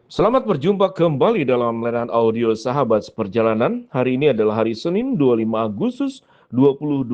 Selamat berjumpa kembali dalam layanan audio Sahabat Seperjalanan. Hari ini adalah hari Senin 25 Agustus 2025.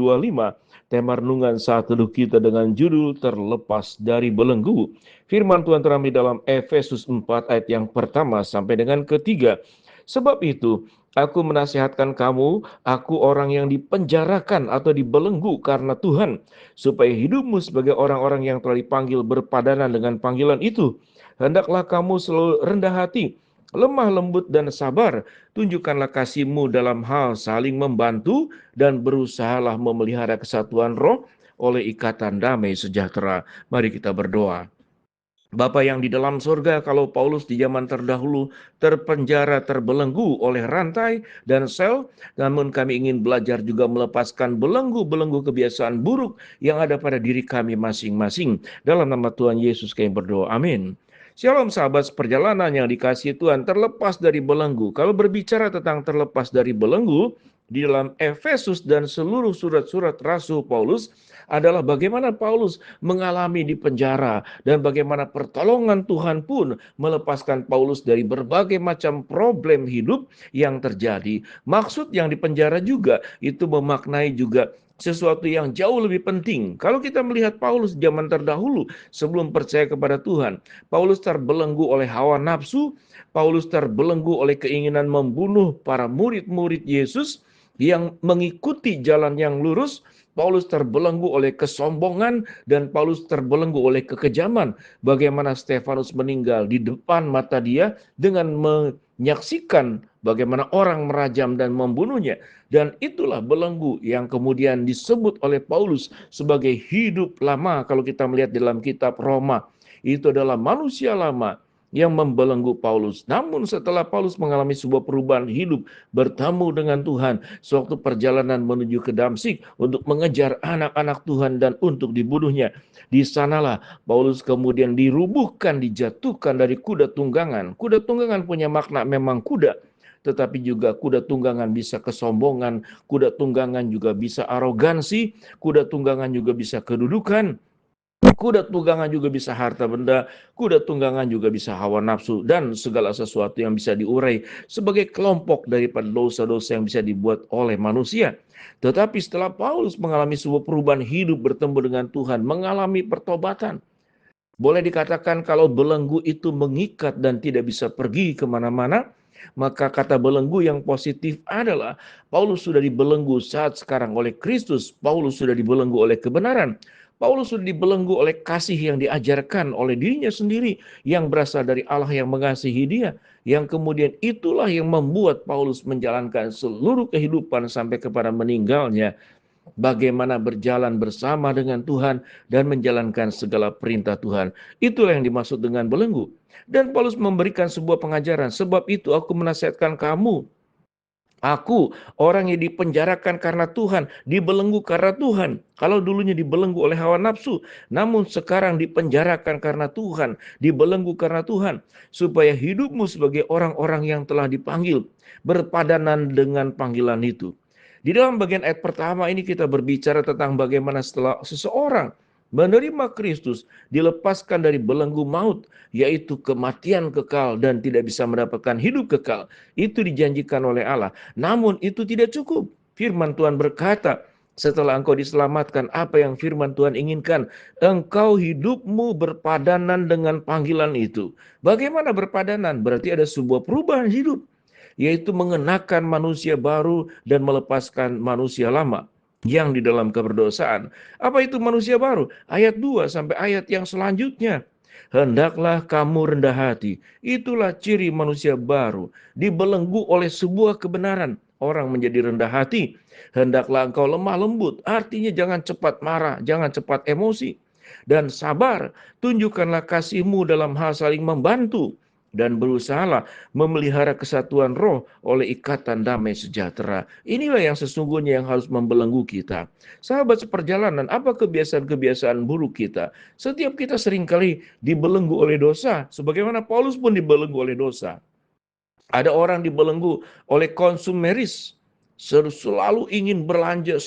Tema renungan saat teduh kita dengan judul Terlepas dari Belenggu. Firman Tuhan terambil dalam Efesus 4 ayat yang pertama sampai dengan ketiga. Sebab itu, aku menasihatkan kamu, aku orang yang dipenjarakan atau dibelenggu karena Tuhan, supaya hidupmu sebagai orang-orang yang telah dipanggil berpadanan dengan panggilan itu. Hendaklah kamu selalu rendah hati, lemah lembut dan sabar. Tunjukkanlah kasihmu dalam hal saling membantu dan berusahalah memelihara kesatuan roh oleh ikatan damai sejahtera. Mari kita berdoa. Bapa yang di dalam surga, kalau Paulus di zaman terdahulu terpenjara, terbelenggu oleh rantai dan sel, namun kami ingin belajar juga melepaskan belenggu-belenggu kebiasaan buruk yang ada pada diri kami masing-masing. Dalam nama Tuhan Yesus kami berdoa, amin. Shalom sahabat seperjalanan yang dikasihi Tuhan, terlepas dari belenggu. Kalau berbicara tentang terlepas dari belenggu, di dalam Efesus dan seluruh surat-surat Rasul Paulus adalah bagaimana Paulus mengalami di penjara dan bagaimana pertolongan Tuhan pun melepaskan Paulus dari berbagai macam problem hidup yang terjadi. Maksud yang di penjara juga itu memaknai juga sesuatu yang jauh lebih penting. Kalau kita melihat Paulus zaman terdahulu sebelum percaya kepada Tuhan, Paulus terbelenggu oleh hawa nafsu, Paulus terbelenggu oleh keinginan membunuh para murid-murid Yesus yang mengikuti jalan yang lurus. Paulus terbelenggu oleh kesombongan dan Paulus terbelenggu oleh kekejaman. Bagaimana Stefanus meninggal di depan mata dia dengan menyaksikan bagaimana orang merajam dan membunuhnya. Dan itulah belenggu yang kemudian disebut oleh Paulus sebagai hidup lama. Kalau kita melihat dalam kitab Roma, itu adalah manusia lama yang membelenggu Paulus. Namun setelah Paulus mengalami sebuah perubahan hidup, bertemu dengan Tuhan, sewaktu perjalanan menuju ke Damsik untuk mengejar anak-anak Tuhan dan untuk dibunuhnya, di sanalah Paulus kemudian dirubuhkan, dijatuhkan dari kuda tunggangan. Kuda tunggangan punya makna memang kuda, tetapi juga kuda tunggangan bisa kesombongan, kuda tunggangan juga bisa arogansi, kuda tunggangan juga bisa kedudukan, kuda tunggangan juga bisa harta benda, kuda tunggangan juga bisa hawa nafsu, dan segala sesuatu yang bisa diurai sebagai kelompok daripada dosa-dosa yang bisa dibuat oleh manusia. Tetapi setelah Paulus mengalami sebuah perubahan hidup, bertemu dengan Tuhan, mengalami pertobatan, boleh dikatakan kalau belenggu itu mengikat dan tidak bisa pergi kemana-mana, maka kata belenggu yang positif adalah Paulus sudah dibelenggu saat sekarang oleh Kristus. Paulus sudah dibelenggu oleh kebenaran. Paulus sudah dibelenggu oleh kasih yang diajarkan oleh dirinya sendiri yang berasal dari Allah yang mengasihi dia. Yang kemudian itulah yang membuat Paulus menjalankan seluruh kehidupan sampai kepada meninggalnya, bagaimana berjalan bersama dengan Tuhan dan menjalankan segala perintah Tuhan. Itulah yang dimaksud dengan belenggu. Dan Paulus memberikan sebuah pengajaran, sebab itu aku menasihatkan kamu. Aku orang yang dipenjarakan karena Tuhan, dibelenggu karena Tuhan. Kalau dulunya dibelenggu oleh hawa nafsu, namun sekarang dipenjarakan karena Tuhan, dibelenggu karena Tuhan, supaya hidupmu sebagai orang-orang yang telah dipanggil berpadanan dengan panggilan itu. Di dalam bagian ayat pertama ini kita berbicara tentang bagaimana setelah seseorang menerima Kristus, dilepaskan dari belenggu maut, yaitu kematian kekal dan tidak bisa mendapatkan hidup kekal. Itu dijanjikan oleh Allah. Namun itu tidak cukup. Firman Tuhan berkata, setelah engkau diselamatkan, apa yang firman Tuhan inginkan? Engkau hidupmu berpadanan dengan panggilan itu. Bagaimana berpadanan? Berarti ada sebuah perubahan hidup, yaitu mengenakan manusia baru dan melepaskan manusia lama yang di dalam keberdosaan. Apa itu manusia baru? Ayat 2 sampai ayat yang selanjutnya. Hendaklah kamu rendah hati. Itulah ciri manusia baru. Dibelenggu oleh sebuah kebenaran. Orang menjadi rendah hati. Hendaklah engkau lemah lembut. Artinya jangan cepat marah, jangan cepat emosi. Dan sabar, tunjukkanlah kasihmu dalam hal saling membantu. Dan berusahalah memelihara kesatuan roh oleh ikatan damai sejahtera. Inilah yang sesungguhnya yang harus membelenggu kita. Sahabat seperjalanan, apa kebiasaan-kebiasaan buruk kita? Setiap kita seringkali dibelenggu oleh dosa, sebagaimana Paulus pun dibelenggu oleh dosa. Ada orang dibelenggu oleh konsumeris, selalu ingin belanja,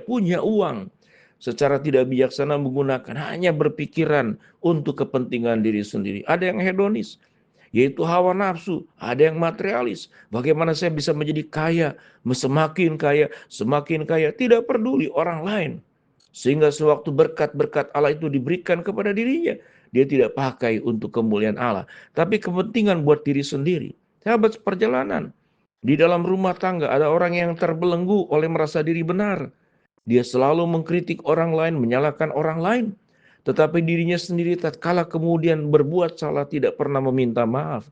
punya uang, secara tidak bijaksana menggunakan, hanya berpikiran untuk kepentingan diri sendiri. Ada yang hedonis, yaitu hawa nafsu, ada yang materialis. Bagaimana saya bisa menjadi kaya, semakin kaya, tidak peduli orang lain. Sehingga sewaktu berkat-berkat Allah itu diberikan kepada dirinya, dia tidak pakai untuk kemuliaan Allah, tapi kepentingan buat diri sendiri. Sahabat seperjalanan, di dalam rumah tangga ada orang yang terbelenggu oleh merasa diri benar. Dia selalu mengkritik orang lain, menyalahkan orang lain. Tetapi dirinya sendiri tatkala kemudian berbuat salah tidak pernah meminta maaf.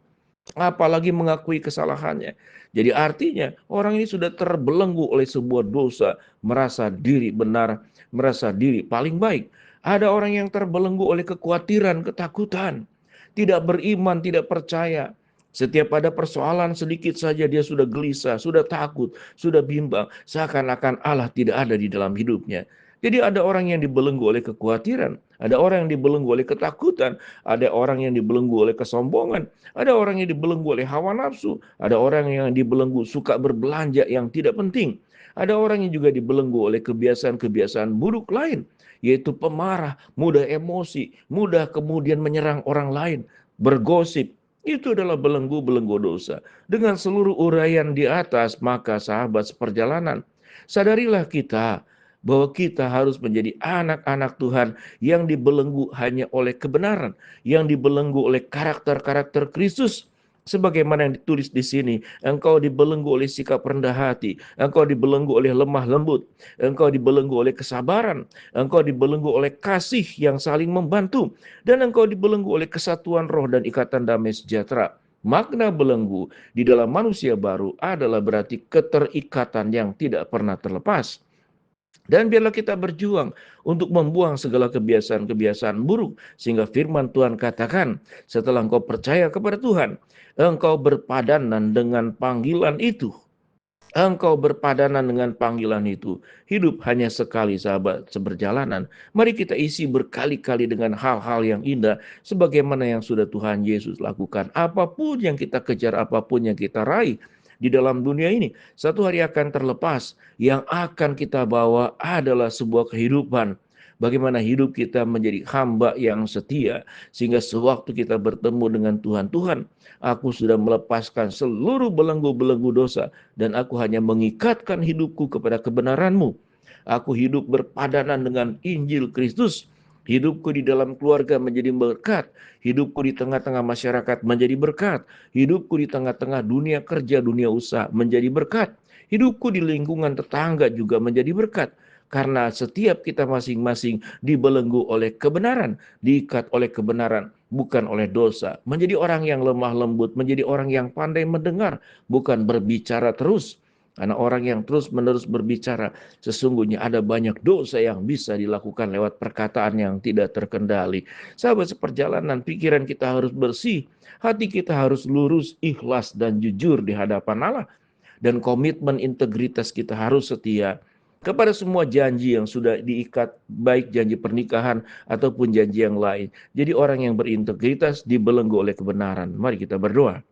Apalagi mengakui kesalahannya. Jadi artinya orang ini sudah terbelenggu oleh sebuah dosa, merasa diri benar, merasa diri paling baik. Ada orang yang terbelenggu oleh kekhawatiran, ketakutan, tidak beriman, tidak percaya. Setiap ada persoalan sedikit saja dia sudah gelisah, sudah takut, sudah bimbang, seakan-akan Allah tidak ada di dalam hidupnya. Jadi ada orang yang dibelenggu oleh kekhawatiran, ada orang yang dibelenggu oleh ketakutan, ada orang yang dibelenggu oleh kesombongan, ada orang yang dibelenggu oleh hawa nafsu, ada orang yang dibelenggu suka berbelanja yang tidak penting. Ada orang yang juga dibelenggu oleh kebiasaan-kebiasaan buruk lain, yaitu pemarah, mudah emosi, mudah kemudian menyerang orang lain, bergosip. Itu adalah belenggu-belenggu dosa. Dengan seluruh uraian di atas, maka sahabat seperjalanan, sadarilah kita bahwa kita harus menjadi anak-anak Tuhan yang dibelenggu hanya oleh kebenaran, yang dibelenggu oleh karakter-karakter Kristus. Sebagaimana yang ditulis di sini, engkau dibelenggu oleh sikap rendah hati, engkau dibelenggu oleh lemah lembut, engkau dibelenggu oleh kesabaran, engkau dibelenggu oleh kasih yang saling membantu, dan engkau dibelenggu oleh kesatuan roh dan ikatan damai sejahtera. Makna belenggu di dalam manusia baru adalah berarti keterikatan yang tidak pernah terlepas. Dan biarlah kita berjuang untuk membuang segala kebiasaan-kebiasaan buruk. Sehingga firman Tuhan katakan, setelah engkau percaya kepada Tuhan, engkau berpadanan dengan panggilan itu. Engkau berpadanan dengan panggilan itu. Hidup hanya sekali sahabat seberjalanan. Mari kita isi berkali-kali dengan hal-hal yang indah. Sebagaimana yang sudah Tuhan Yesus lakukan. Apapun yang kita kejar, apapun yang kita raih di dalam dunia ini, satu hari akan terlepas. Yang akan kita bawa adalah sebuah kehidupan. Bagaimana hidup kita menjadi hamba yang setia. Sehingga sewaktu kita bertemu dengan Tuhan, Tuhan, aku sudah melepaskan seluruh belenggu-belenggu dosa. Dan aku hanya mengikatkan hidupku kepada kebenaran-Mu. Aku hidup berpadanan dengan Injil Kristus. Hidupku di dalam keluarga menjadi berkat. Hidupku di tengah-tengah masyarakat menjadi berkat. Hidupku di tengah-tengah dunia kerja, dunia usaha menjadi berkat. Hidupku di lingkungan tetangga juga menjadi berkat. Karena setiap kita masing-masing dibelenggu oleh kebenaran, diikat oleh kebenaran, bukan oleh dosa. Menjadi orang yang lemah lembut, menjadi orang yang pandai mendengar, bukan berbicara terus. Karena orang yang terus-menerus berbicara, sesungguhnya ada banyak dosa yang bisa dilakukan lewat perkataan yang tidak terkendali. Sahabat seperjalanan, pikiran kita harus bersih, hati kita harus lurus, ikhlas dan jujur di hadapan Allah. Dan komitmen integritas kita harus setia kepada semua janji yang sudah diikat, baik janji pernikahan ataupun janji yang lain. Jadi orang yang berintegritas dibelenggu oleh kebenaran. Mari kita berdoa.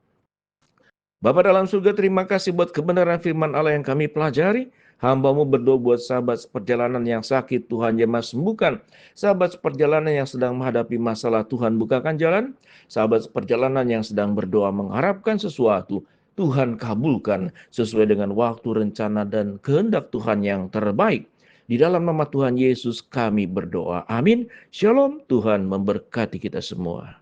Bapa dalam surga, terima kasih buat kebenaran firman Allah yang kami pelajari. Hamba-Mu berdoa buat sahabat seperjalanan yang sakit, Tuhan jamah sembuhkan. Sahabat seperjalanan yang sedang menghadapi masalah, Tuhan bukakan jalan. Sahabat seperjalanan yang sedang berdoa mengharapkan sesuatu, Tuhan kabulkan sesuai dengan waktu, rencana, dan kehendak Tuhan yang terbaik. Di dalam nama Tuhan Yesus kami berdoa. Amin. Shalom, Tuhan memberkati kita semua.